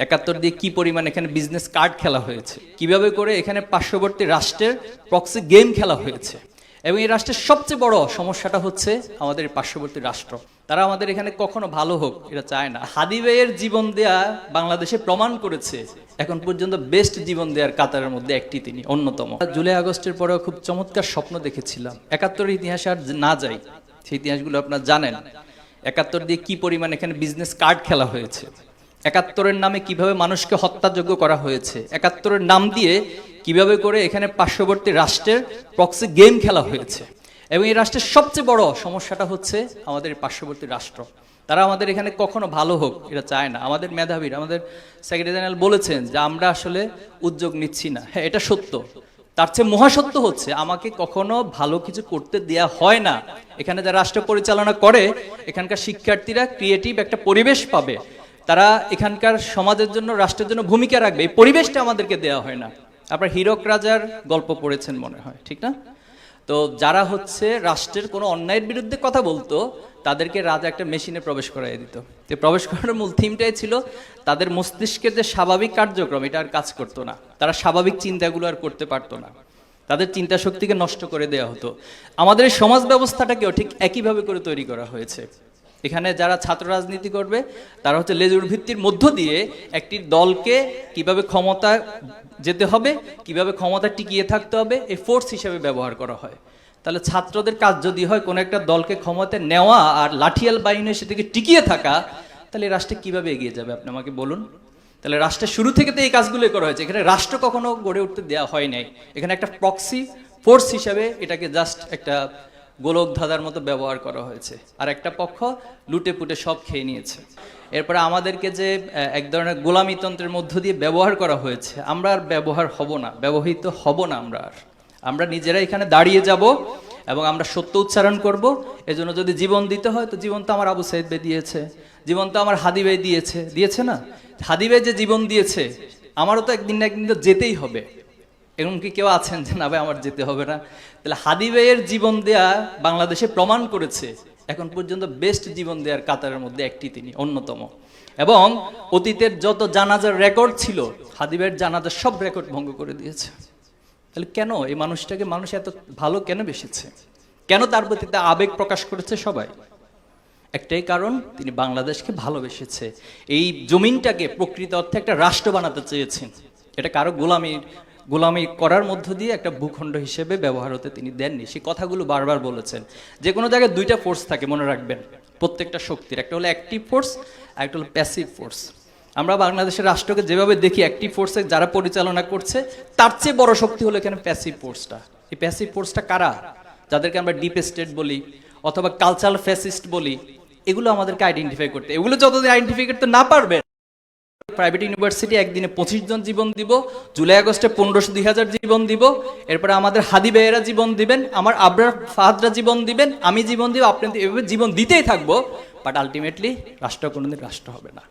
৭১ দিয়ে কি পরিমাণ এখানে বিজনেস কার্ড খেলা হয়েছে, কিভাবে করে এখানে পার্শ্ববর্তী রাষ্ট্রের প্রক্সি গেম খেলা হয়েছে। এবং এই রাষ্ট্রের সবচেয়ে বড় সমস্যাটা হচ্ছে আমাদের পার্শ্ববর্তী রাষ্ট্র। তারা আমাদের এখানে কখনো ভালো হোক এটা চায় না। হাদি ভাইয়ের জীবন দেয়া বাংলাদেশে প্রমাণ করেছে এখন পর্যন্ত বেস্ট জীবন দেওয়ার কাতারের মধ্যে একটি তিনি অন্যতম। জুলাই আগস্টের পরেও খুব চমৎকার স্বপ্ন দেখেছিলাম। ৭১ ইতিহাসে আর না যাই, সেই ইতিহাসগুলো আপনারা জানেন। ৭১ দিয়ে কি পরিমাণ এখানে বিজনেস কার্ড খেলা হয়েছে, ৭১-এর নামে কিভাবে মানুষকে হত্যাযোগ্য করা হয়েছে, ৭১-এর নাম দিয়ে কিভাবে করে এখানে পার্শ্ববর্তী রাষ্ট্রের প্রক্সি গেম খেলা হয়েছে। এবং এই রাষ্ট্রের সবচেয়ে বড় সমস্যাটা হচ্ছে আমাদের পার্শ্ববর্তী রাষ্ট্র। তারা আমাদের এখানে কখনো ভালো হোক এটা চায় না। আমাদের মেধাবীর, আমাদের সেক্রেটারি জেনারেল বলেছেন যে আমরা আসলে উদ্যোগ নিচ্ছি না। হ্যাঁ, এটা সত্য। তার চেয়ে মহাসত্য হচ্ছে আমাকে কখনো ভালো কিছু করতে দেয়া হয় না। এখানে যারা রাষ্ট্র পরিচালনা করে, এখানকার শিক্ষার্থীরা ক্রিয়েটিভ একটা পরিবেশ পাবে, তারা এখানকার সমাজের জন্য, রাষ্ট্রের জন্য ভূমিকা রাখবে, এই পরিবেশটা আমাদেরকে দেওয়া হয় না। আপনার হীরক রাজার গল্প পড়েছেন মনে হয়, ঠিক না? তো যারা হচ্ছে রাষ্ট্রের কোনো অন্যায়ের বিরুদ্ধে কথা বলতো, তাদেরকে রাজা একটা মেশিনে প্রবেশ করাই দিত। তো প্রবেশ করানোর মূল থিমটাই ছিল তাদের মস্তিষ্কের যে স্বাভাবিক কার্যক্রম, এটা আর কাজ করতো না। তারা স্বাভাবিক চিন্তাগুলো আর করতে পারতো না, তাদের চিন্তা শক্তিকে নষ্ট করে দেওয়া হতো। আমাদের এই সমাজ ব্যবস্থাটাকেও ঠিক একইভাবে করে তৈরি করা হয়েছে। এখানে যারা ছাত্র রাজনীতি করবে, তারা হচ্ছে লেজুর ভিত্তির মধ্য দিয়ে একটি দলকে কিভাবে ক্ষমতা যেতে হবে, কিভাবে ক্ষমতা টিকিয়ে থাকতে হবে, এই ফোর্স হিসেবে ব্যবহার করা হয়। তাহলে ছাত্রদের কাজ যদি হয় কোনো একটা দলকে ক্ষমতায় নেওয়া আর লাঠিয়াল বাহিনী সেটাকে টিকিয়ে থাকা, তাহলে রাষ্ট্রে কিভাবে এগিয়ে যাবে আপনি আমাকে বলুন। তাহলে রাষ্ট্রের শুরু থেকে তো এই কাজগুলো করা হয়েছে। এখানে রাষ্ট্র কখনো গড়ে উঠতে দেওয়া হয় নাই। এখানে একটা প্রক্সি ফোর্স হিসাবে এটাকে জাস্ট একটা গোলক ধাঁধার মতো ব্যবহার করা হয়েছে, আর একটা পক্ষ লুটে পুটে সব খেয়ে নিয়েছে। এরপরে আমাদেরকে যে এক ধরনের গোলামিতন্ত্রের মধ্য দিয়ে ব্যবহার করা হয়েছে, আমরা আর ব্যবহৃত হব না। আমরা নিজেরা এখানে দাঁড়িয়ে যাব এবং আমরা সত্য উচ্চারণ করব। এজন্য যদি জীবন দিতে হয়, তো জীবন তো আমার আবু সাইদ ভাই দিয়েছে, জীবন তো আমার হাদি ভাই দিয়েছে না? হাদি ভাই যে জীবন দিয়েছে, আমারও তো একদিন না একদিন তো যেতেই হবে। এরকম কি কেউ আছেন যে না ভাই আমার যেতে হবে না? তাহলে হাদি ভাইয়ের জীবন দেয়া বাংলাদেশে প্রমাণ করেছে এখন পর্যন্ত বেস্ট জীবন দেওয়ার কাতারের মধ্যে একটি তিনি অন্যতম। এবং অতীতের যত জানাজার রেকর্ড ছিল, হাদি ভাইয়ের জানাজার সব রেকর্ড ভঙ্গ করে দিয়েছে। তাহলে কেন এই মানুষটাকে মানুষ এত ভালো কেন বেসেছে? কেন তার প্রতি আবেগ প্রকাশ করেছে সবাই? একটাই কারণ, তিনি বাংলাদেশকে ভালোবেসেছে। এই জমিনটাকে প্রকৃত অর্থে একটা রাষ্ট্র বানাতে চেয়েছেন। এটা কারো গোলামি করার মধ্য দিয়ে একটা ভূখণ্ড হিসেবে ব্যবহার হতে তিনি দেননি। সেই কথাগুলো বারবার বলেছেন। যে কোনো জায়গায় দুইটা ফোর্স থাকে, মনে রাখবেন, প্রত্যেকটা শক্তির। একটা হলো অ্যাক্টিভ ফোর্স, একটা হলো প্যাসিভ ফোর্স। আমরা বাংলাদেশের রাষ্ট্রকে যেভাবে দেখি, অ্যাক্টিভ ফোর্সে যারা পরিচালনা করছে, তার চেয়ে বড় শক্তি হলো এখানে প্যাসিভ ফোর্সটা। এই প্যাসিভ ফোর্সটা কারা? যাদেরকে আমরা ডিপ স্টেট বলি অথবা কালচারাল ফ্যাসিস্ট বলি। এগুলো আমাদেরকে আইডেন্টিফাই করতে, এগুলো যতদিন আইডেন্টিফাই করতে না পারবে, প্রাইভেট ইউনিভার্সিটি একদিনে 25 জন জীবন দিব, জুলাই আগস্টে 1500-2000 জীবন দিব, এরপরে আমাদের হাদি ভাইয়েরা জীবন দিবেন, আমার আবরার ফাহাদরা জীবন দিবেন, আমি জীবন দিব, আপনি এভাবে জীবন দিতেই থাকবো। বাট আলটিমেটলি রাষ্ট্র কোনোদিন রাষ্ট্র হবে না।